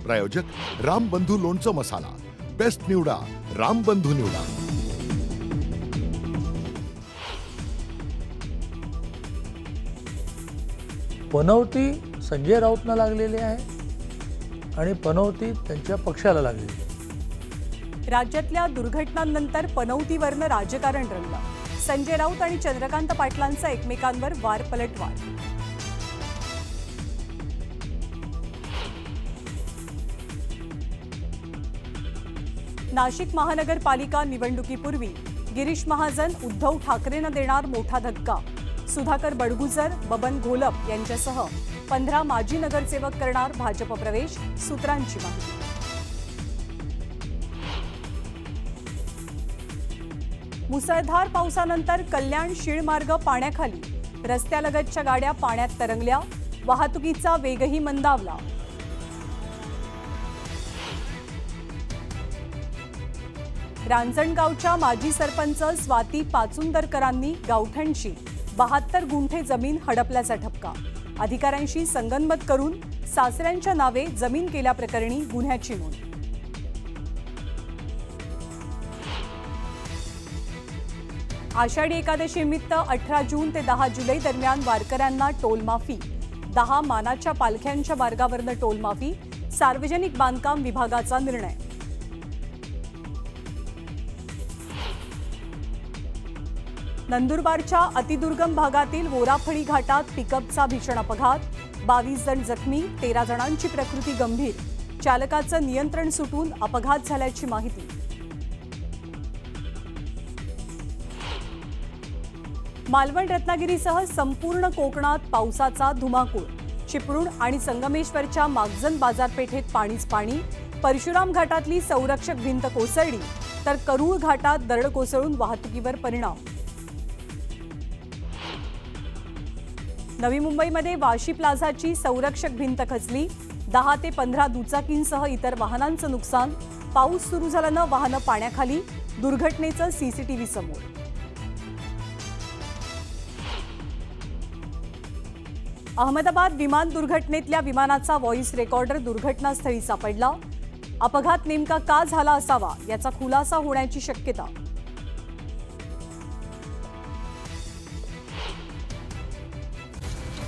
प्रायोजक रामबंधू लोणचं मसाला। बेस्ट निवडा, रामबंधू निवडा। पनौती संजय राऊतना लागलेली आहे आणि पनौती त्यांच्या पक्षाला लागलेली आहे। राज्यातल्या दुर्घटनांनंतर पनौतीवरनं राजकारण रंगलं। संजय राऊत आणि चंद्रकांत पाटलांचा एकमेकांवर वार पलटवार। नाशिक महानगरपालिका निवडणुकीपूर्वी गिरीश महाजन उद्धव ठाकरेंना देणार मोठा धक्का। सुधाकर बडगुजर, बबन घोलप यांच्यासह 15 माजी नगरसेवक करणार भाजप प्रवेश, सूत्रांची माहिती। मुसळधार पावसानंतर कल्याण शीळ मार्ग पाण्याखाली, रस्त्यालगतच्या गाड्या पाण्यात तरंगल्या, वाहतुकीचा वेगही मंदावला। रांजणगावच्या माजी सरपंच स्वाती पाचुंदरकरांनी गावठणशी 72 गुंठे जमीन हडपल्याचा ठपका। अधिकाऱ्यांशी संगनमत करून सासऱ्यांच्या नावे जमीन केल्याप्रकरणी गुन्ह्याची नोंद। आषाढी एकादशी निमित्त 18 जून ते 10 जुलै दरम्यान वारकऱ्यांना टोल माफी। 10 मानाच्या पालख्यांच्या मार्गावरनं टोल माफी, सार्वजनिक बांधकाम विभागाचा निर्णय। नंदुरबारच्या अतिदुर्गम भागातील वोराफळी घाटात पिकअपचा भीषण अपघात, 22 जण जखमी, 13 जणांची प्रकृती गंभीर। चालकाचं नियंत्रण सुटून अपघात झाल्याची माहिती। मालवण रत्नागिरीसह संपूर्ण कोकणात पावसाचा धुमाकूळ। चिपळूण आणि संगमेश्वरच्या मागजन बाजारपेठेत पाणीच पाणी। परशुराम घाटातली संरक्षक भिंत कोसळली तर करूळ घाटात दरड कोसळून वाहतुकीवर परिणाम। नवी मुंबईमध्ये वाशी प्लाझाची संरक्षक भिंत खचली, 10 ते 15 दुचाकींसह इतर वाहनांचं नुकसान। पाऊस सुरू झाल्यानं वाहनं पाण्याखाली, दुर्घटनेचं सीसीटीव्ही समोर। अहमदाबाद विमान दुर्घटनेतल्या विमानाचा व्हॉइस रेकॉर्डर दुर्घटनास्थळी सापडला। अपघात नेमका का झाला असावा याचा खुलासा होण्याची शक्यता।